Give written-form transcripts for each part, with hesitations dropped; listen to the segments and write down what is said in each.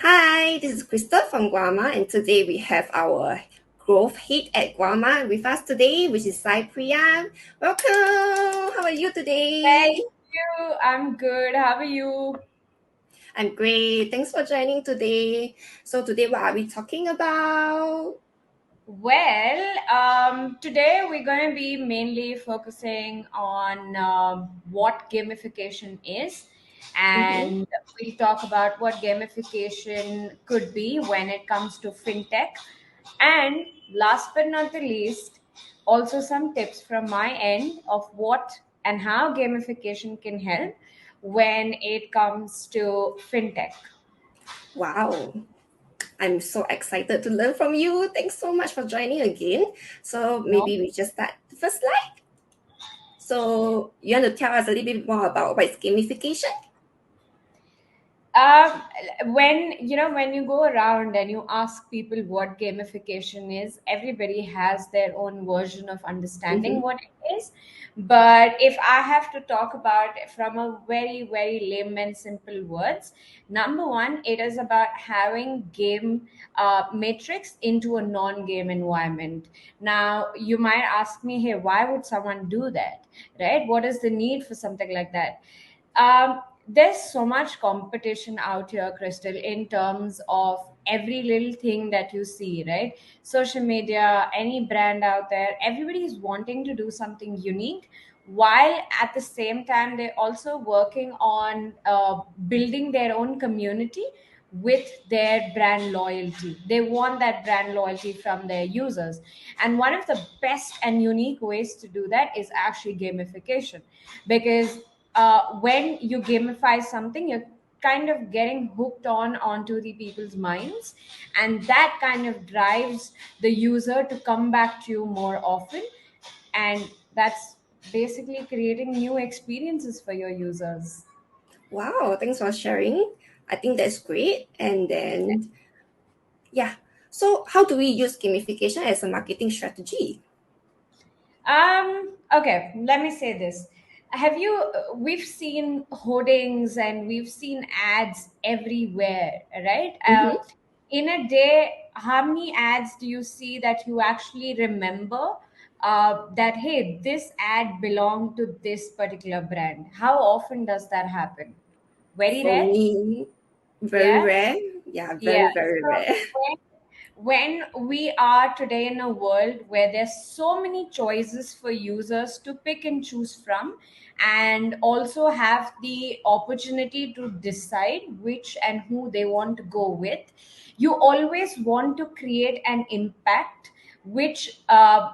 Hi, this is Crystal from Goama, and today we have our growth head at Goama with us today, which is Priya. Welcome. How are you Thank today? you. I'm good. How are you? I'm great. Thanks for joining today. So today, what are we talking about? Today we're going to be mainly focusing on what gamification is, Mm-hmm. and we'll talk about what gamification could be when it comes to fintech. And last but not the least, also some tips from my end of what and how gamification can help when it comes to fintech. Wow, I'm so excited to learn from you. Thanks so much for joining again. So No. maybe we just start the first slide. So you want to tell us a little bit more about what is gamification? um, when you go around and you ask people what gamification is, everybody has their own version of understanding Mm-hmm. what it is. But if I have to talk about it from a very lame and simple words, number one, it is about having game matrix into a non-game environment. Now you might ask me, hey, why would someone do that, right? What is the need for something like that? There's so much competition out here, Crystal, in terms of every little thing that you see, right? Social media, any brand out there, everybody is wanting to do something unique, while at the same time they're also working on building their own community with their brand loyalty. They want that brand loyalty from their users. And one of the best and unique ways to do that is actually gamification, because when you gamify something, you're kind of getting hooked onto the people's minds, and that kind of drives the user to come back to you more often, and that's basically creating new experiences for your users. Wow, thanks for sharing. I think that's great. And then, yeah. So, how do we use gamification as a marketing strategy? Okay, let me say this. Have you, we've seen hoardings and we've seen ads everywhere, right? Mm-hmm. In a day, how many ads do you see that you actually remember that, hey, this ad belonged to this particular brand? How often does that happen? Very For rare? me, very Yeah? rare. Yeah, Yeah. very So rare. when we are today in a world where there's so many choices for users to pick and choose from, and also have the opportunity to decide which and who they want to go with, you always want to create an impact which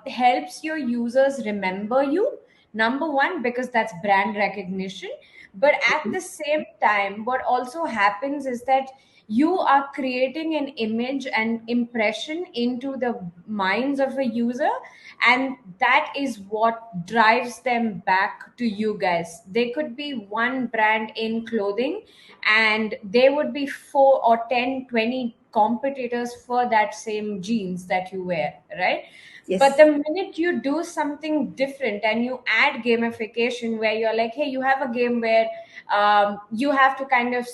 helps your users remember you. Number one, because that's brand recognition. But at the same time, what also happens is that you are creating an image and impression into the minds of a user, and that is what drives them back to you guys. They could be one brand in clothing, and there would be 4 or 10, 20 competitors for that same jeans that you wear, right? But Yes. the minute you do something different and you add gamification, where you're like, hey, you have a game where you have to kind of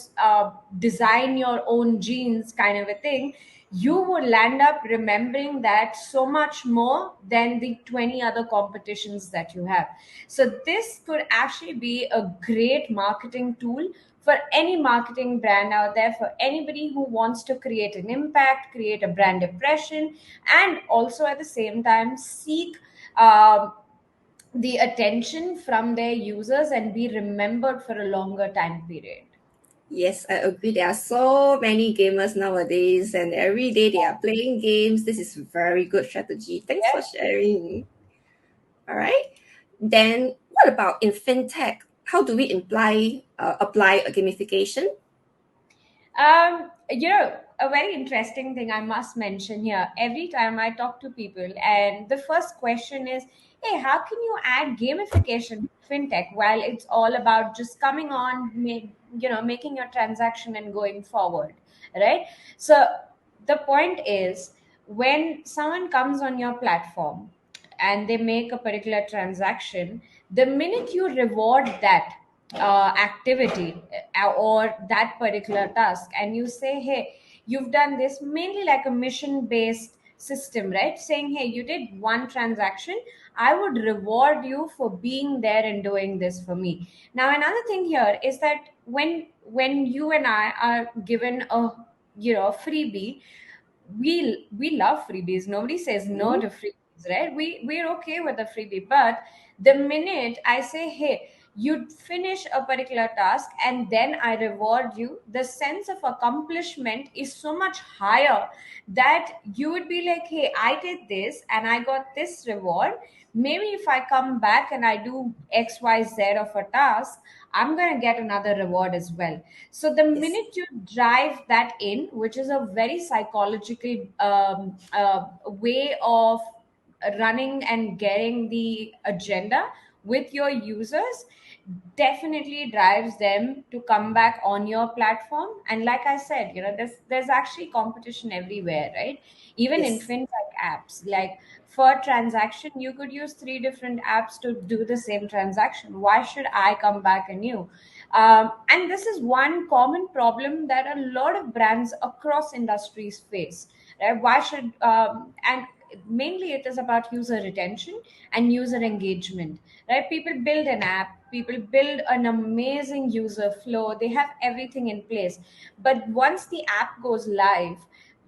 design your own genes, kind of a thing, you will land up remembering that so much more than the 20 other competitions that you have. So this could actually be a great marketing tool for any marketing brand out there, for anybody who wants to create an impact, create a brand impression, and also at the same time seek the attention from their users and be remembered for a longer time period. Yes, I agree. There are so many gamers nowadays, and every day they are playing games. This is very good strategy. Thanks for Yeah. sharing. All right. Then, what about in fintech? How do we apply a gamification? A very interesting thing I must mention here. Every time I talk to people, and the first question is, "Hey, how can you add gamification to fintech while it's all about just coming on, making your transaction and going forward, right?" So the point is, when someone comes on your platform and they make a particular transaction, the minute you reward that activity or that particular task, and you say, hey, you've done this mainly like a mission based system, right? Saying, hey, you did one transaction, I would reward you for being there and doing this for me. Now another thing here is that when you and I are given a, freebie, we love freebies. Nobody says no Mhm. to freebies, right? We're okay with the freebie. But the minute I say, hey, you finish a particular task and then I reward you, the sense of accomplishment is so much higher, that you would be like, hey, I did this and I got this reward. Maybe if I come back and I do XYZ of a task, I'm going to get another reward as well. So the Yes. minute you drive that in, which is a very psychological way of running and getting the agenda with your users, definitely drives them to come back on your platform. And like I said, there's actually competition everywhere, right? Even in Yes. fintech apps, like for transaction you could use three different apps to do the same transaction. Why should I come back and you? And this is one common problem that a lot of brands across industries face, right? Why should and mainly it is about user retention and user engagement, right? People build an app, people build an amazing user flow, they have everything in place, but once the app goes live,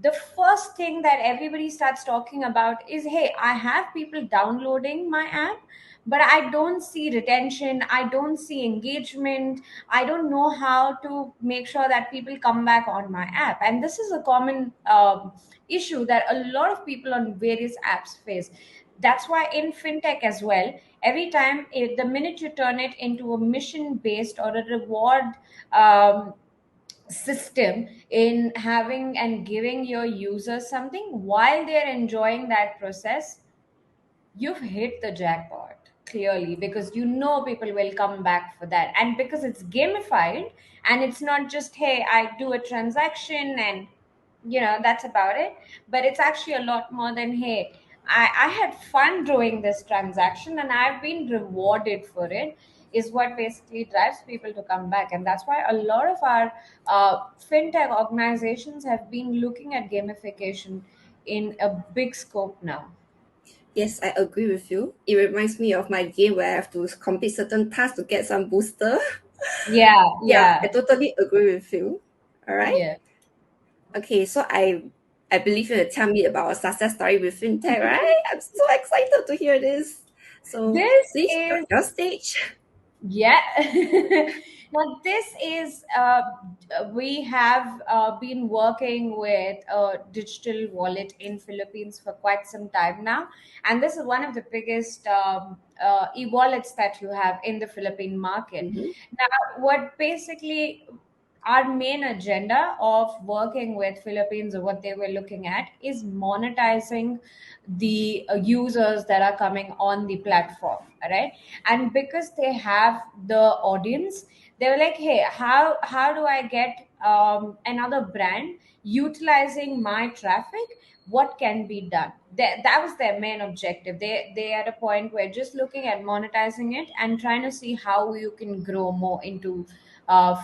the first thing that everybody starts talking about is, hey, I have people downloading my app, but I don't see retention, I don't see engagement, I don't know how to make sure that people come back on my app. And this is a common issue that a lot of people on various apps face. That's why in fintech as well, every time the minute you turn it into a mission based or a reward um, system in having and giving your users something while they're enjoying that process, you've hit the jackpot clearly, because you know people will come back for that. And because it's gamified, and it's not just, hey, I do a transaction and that's about it, but it's actually a lot more than, hey, I had fun doing this transaction and I've been rewarded for it, is what basically drives people to come back. And that's why a lot of our fintech organizations have been looking at gamification in a big scope now. Yes, I agree with you. It reminds me of my game where I have to complete certain tasks to get some booster. Yeah, Yeah, I yeah, totally agree with you. All right. yeah. Okay, so I believe you to tell me about a success story with fintech, right? I'm so excited to hear this. So This please, is your stage. Yeah. Now, this is, we have been working with a digital wallet in Philippines for quite some time now. And this is one of the biggest e-wallets that you have in the Philippine market. Mm-hmm. Now, what basically our main agenda of working with Philippines, or what they were looking at, is monetizing the users that are coming on the platform, right? And because they have the audience, they were like, hey, how do I get another brand utilizing my traffic? What can be done? That was their main objective. They at a point were just looking at monetizing it and trying to see how you can grow more into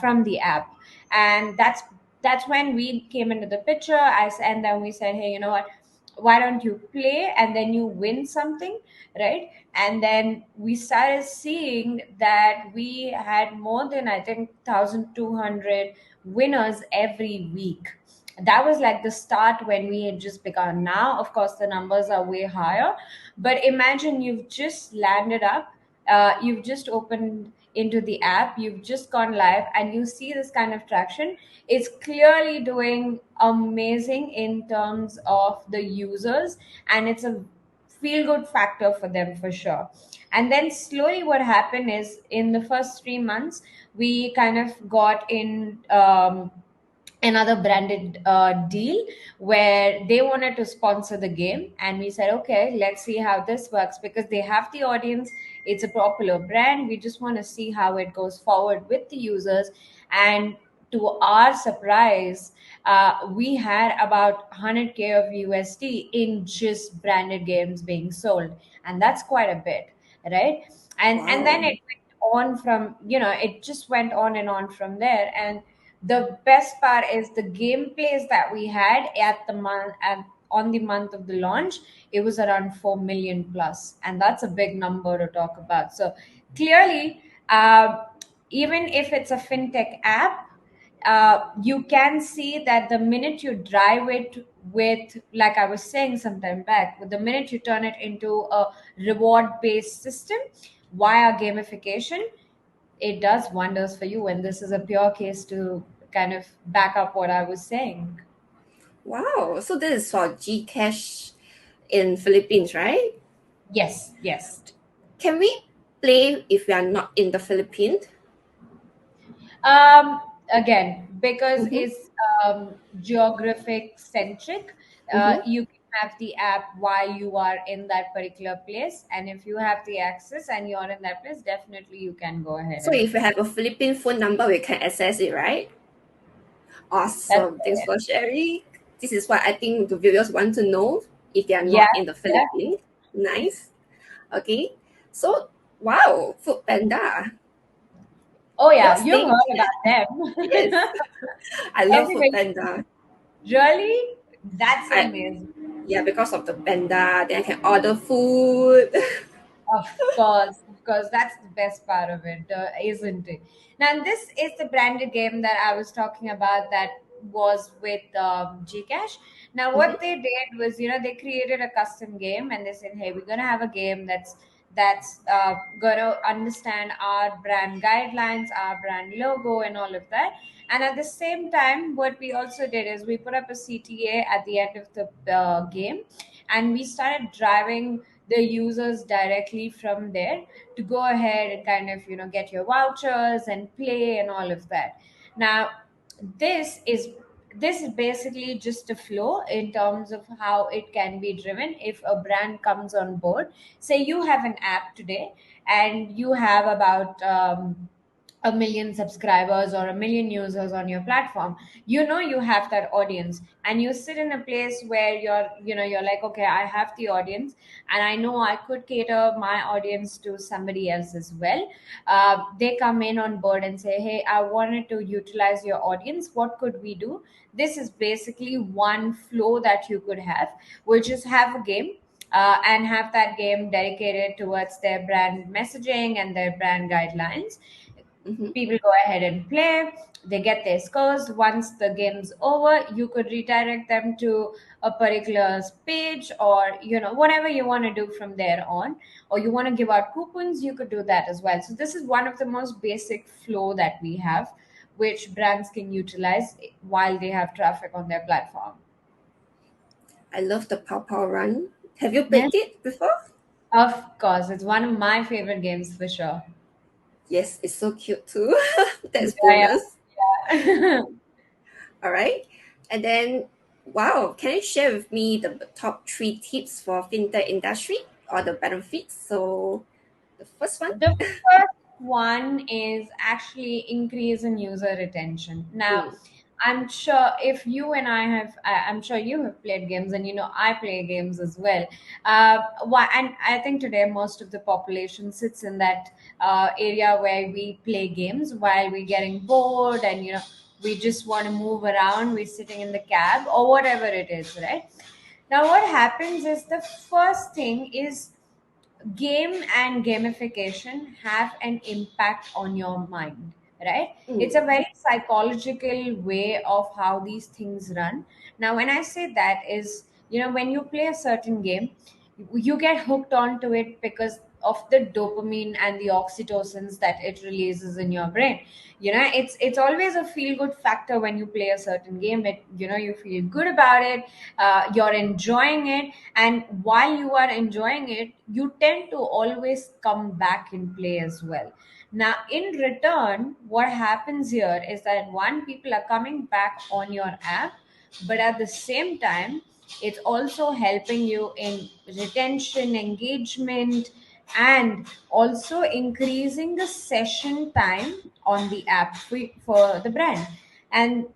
from the app. And that's when we came into the picture. And then we said, hey, you know what, why don't you play and then you win something, right? And then we started seeing that we had more than, I think, 1200 winners every week. That was like the start when we had just begun. Now of course the numbers are way higher, but imagine you've just landed up, you've just opened into the app, you've just gone live, and you see this kind of traction. It's clearly doing amazing in terms of the users, and it's a feel good factor for them for sure. And then slowly what happened is, in the first 3 months, we kind of got in another branded deal where they wanted to sponsor the game, and we said, okay, let's see how this works, because they have the audience, it's a popular brand, we just want to see how it goes forward with the users. And to our surprise, we had about 100K of USD in just branded games being sold, and that's quite a bit, right? And then Wow. it went on from, it just went on and on from there. And The best part is the gameplays that we had at the month and on the month of the launch, it was around 4 million plus, and that's a big number to talk about. So clearly, even if it's a fintech app, you can see that the minute you drive it with, like I was saying some time back, with the minute you turn it into a reward based system via gamification, it does wonders for you. And this is a pure case to kind of back up what I was saying. Wow. So this is for Gcash in Philippines, right? Yes, yes. Can we play if we are not in the Philippines? Again, because Mm-hmm. it's geographic centric, Mm-hmm. you can have the app while you are in that particular place. And if you have the access and you're in that place, definitely you can go ahead So and if we play. have a Philippine phone number, we can access it, right? That's Awesome. Thanks it. for sharing. This is what I think the viewers want to know if they are Yeah, not in the yeah. Philippines. Nice. Okay. So, wow, Food Panda. Oh, yeah. Yours You've name? heard about them. Yes. I love Food Everybody, Panda. really? That's I amazing. Yeah, because of the panda, then I can order food. Of course, that's the best part of it, isn't it? Now, this is the branded game that I was talking about that was with Gcash. Now, Mhm, what they did was, they created a custom game and they said, "Hey, we're gonna have a game that's gonna understand our brand guidelines, our brand logo, and all of that." And at the same time, what we also did is we put up a CTA at the end of the game, and we started driving the users directly from there to go ahead and kind of get your vouchers and play and all of that. Now this is this is basically just a flow in terms of how it can be driven if a brand comes on board. Say you have an app today and you have about 1 million subscribers or 1 million users on your platform. You have that audience, and you sit in a place where you're like, okay, I have the audience, and I know I could cater my audience to somebody else as well. They come in on board and say, hey, I wanted to utilize your audience, what could we do? This is basically one flow that you could have, which is have a game, and have that game dedicated towards their brand messaging and their brand guidelines. mhm. People go ahead and play, they get their scores. Once the game's over, you could redirect them to a particular page, or whatever you want to do from there on. Or you want to give out coupons, you could do that as well. So this is one of the most basic flow that we have, which brands can utilize while they have traffic on their platform. I love the Pow Pow Run. Have you Yeah, played it before? of course, it's one of my favorite games for sure. Yes, it's so cute too. That's Yeah, bonus. yeah. All right. And then, wow, can you share with me the top three tips for fintech industry or the benefits? So the first one. The first one is actually increase in user retention. Now, Mm, I'm sure if you and I'm sure you have played games, and I play games as well. And I think today most of the population sits in that area where we play games while we're getting bored, and we just want to move around. We're sitting in the cab or whatever it is, right? Now, what happens is the first thing is game and gamification have an impact on your mind, right? It's a mm, very psychological way of how these things run. Now when I say that is, when you play a certain game, you get hooked onto it because of the dopamine and the oxytocins that it releases in your brain. It's always a feel good factor when you play a certain game. You feel good about it, you're enjoying it, and while you are enjoying it, you tend to always come back and play as well. Now in return, what happens here is that one, people are coming back on your app, but at the same time, it's also helping you in retention, engagement, and also increasing the session time on the app for the brand. And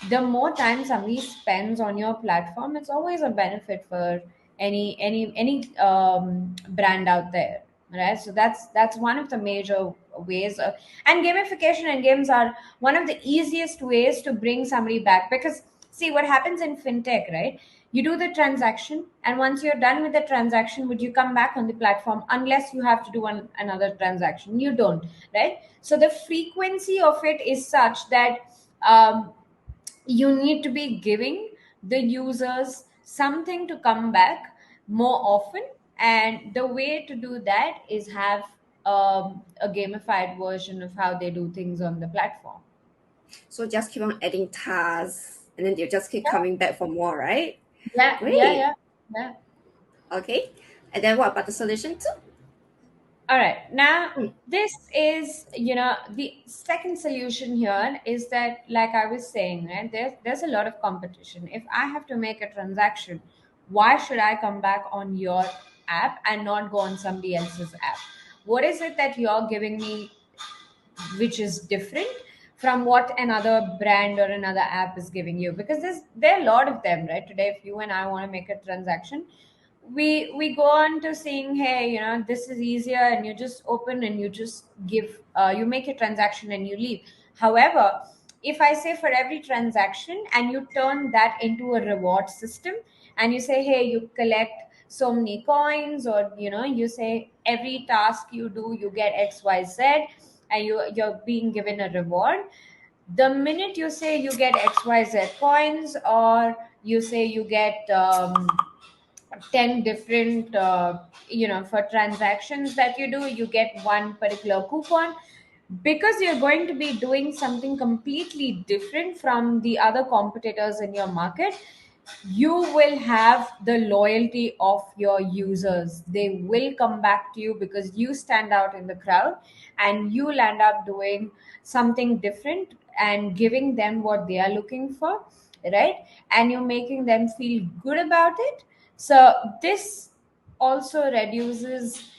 the more time somebody spends on your platform, it's always a benefit for any brand out there. right? So that's one of the major ways and gamification and games are one of the easiest ways to bring somebody back, because see what happens in fintech, right? You do the transaction, and once you're done with the transaction, would you come back on the platform unless you have to do another transaction? You don't, right? So the frequency of it is such that um, you need to be giving the users something to come back more often, and the way to do that is have a gamified version of how they do things on the platform. So just keep on adding tasks, and then you just keep coming back for more, right? Yeah, yeah, Great. yeah, yeah. Okay. And then what about the solution too? All right. Now, Mm, this is, the second solution here is that, like I was saying, right, there's a lot of competition. If I have to make a transaction, why should I come back on your app and not go on somebody else's app? What is it that you're giving me which is different from what another brand or another app is giving you? Because there are a lot of them, right? Today, if you and I want to make a transaction, we go on to saying, hey, this is easier, and you just open and you just give, you make a transaction and you leave. However, if I say for every transaction and you turn that into a reward system, and you say, hey, you collect so many coins, or you say every task you do you get xyz, and you're being given a reward. The minute you say you get xyz coins, or you say you get 10 different for transactions that you do, you get one particular coupon, because you're going to be doing something completely different from the other competitors in your market. You will have the loyalty of your users. They will come back to you because you stand out in the crowd, and you'll end up doing something different and giving them what they are looking for, right? And you're making them feel good about it. So this also reduces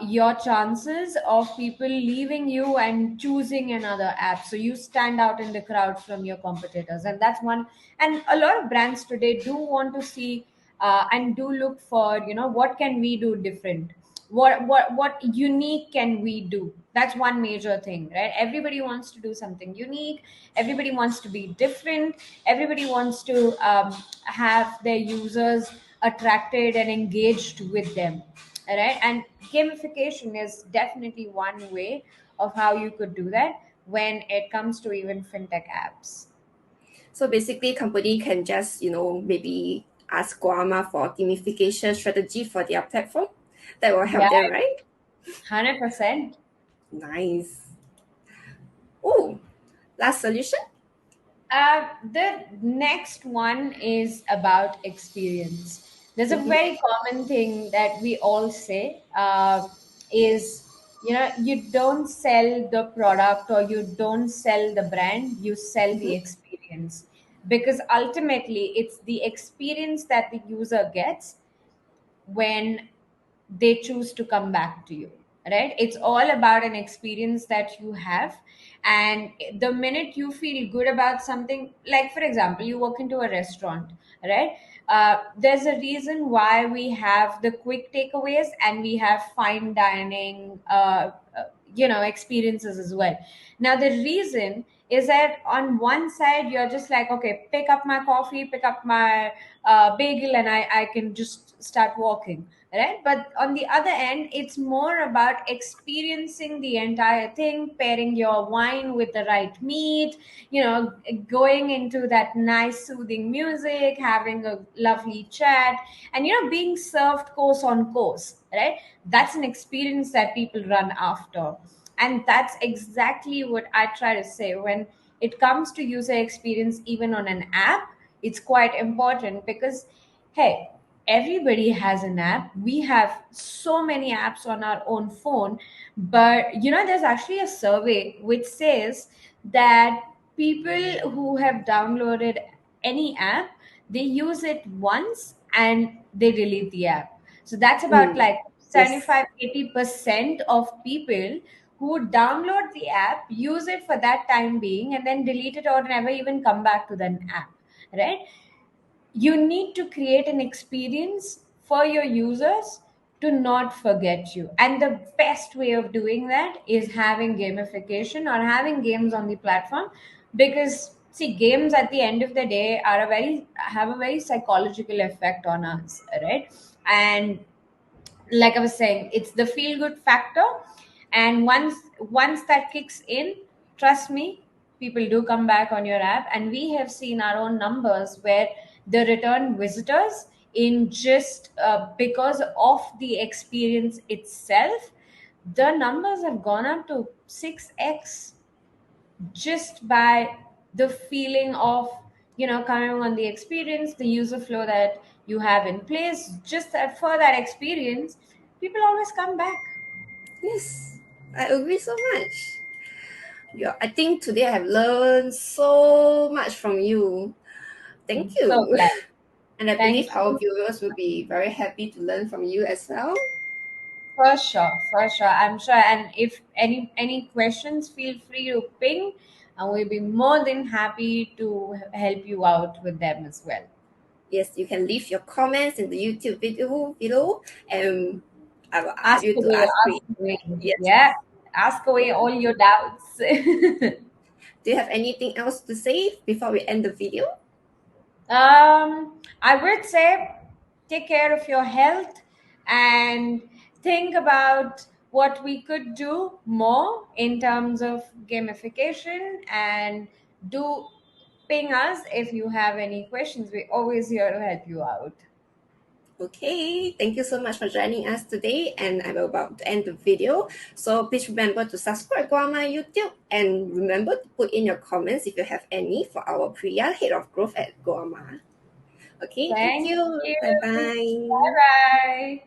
your chances of people leaving you and choosing another app, so you stand out in the crowd from your competitors. And that's one. And a lot of brands today do want to see and do look for, what can we do different, what unique can we do. That's one major thing, right? Everybody wants to do something unique, everybody wants to be different, everybody wants to have their users attracted and engaged with them, right? And gamification is definitely one way of how you could do that when it comes to even fintech apps. So basically, company can just, maybe ask Goama for gamification strategy for their platform. That will help Yeah, them, right? 100%. Nice. Oh, last solution? The next one is about experience. There's a Mm-hmm. very common thing that we all say, is, you don't sell the product or you don't sell the brand, you sell the Mm-hmm. experience. Because ultimately, it's the experience that the user gets when they choose to come back to you, right? It's all about an experience that you have. And the minute you feel good about something, like for example, you walk into a restaurant, right? There's a reason why we have the quick takeaways and we have fine dining experiences as well. Now the reason is that on one side you're just like, okay, pick up my coffee, pick up my bagel, and I can just start walking, right? But on the other end, it's more about experiencing the entire thing, pairing your wine with the right meat, going into that nice soothing music, having a lovely chat, and being served course on course, right? That's an experience that people run after. And that's exactly what I try to say when it comes to user experience. Even on an app, it's quite important, because hey, everybody has an app. We have so many apps on our own phone. But there's actually a survey which says that people who have downloaded any app, they use it once and they delete the app. So that's about Mm. like Yes. 75-80% of people who download the app use it for that time being and then delete it or never even come back to the app, right? You need to create an experience for your users to not forget you. And the best way of doing that is having gamification or having games on the platform, because see, games at the end of the day are a very have a very psychological effect on us, right? And like I was saying, it's the feel good factor. And once that kicks in, trust me, people do come back on your app. And we have seen our own numbers where the return visitors, in just because of the experience itself, the numbers have gone up to 6x, just by the feeling of, coming on the experience, the user flow that you have in place. Just that, for that experience, people always come back. Yes, I agree so much. Yeah, I think today I have learned so much from you. Thank I'm so you. glad. And I believe Thank our you. viewers will be very happy to learn from you as well. For sure, for sure, I'm sure. And if any questions, feel free to ping, and we'll be more than happy to help you out with them as well. Yes, you can leave your comments in the YouTube video below, and I will help Ask you to away, ask Priya. ask away. Yes. Yeah, ask away all your doubts. Do you have anything else to say before we end the video? I would say take care of your health and think about what we could do more in terms of gamification, and do ping us if you have any questions. We're always here to help you out. Okay, thank you so much for joining us today, and I'm about to end the video. So please remember to subscribe Goama YouTube, and remember to put in your comments if you have any for our Priya, Head of Growth at Goama. Okay, thank Thank you. you. Bye Bye bye. bye.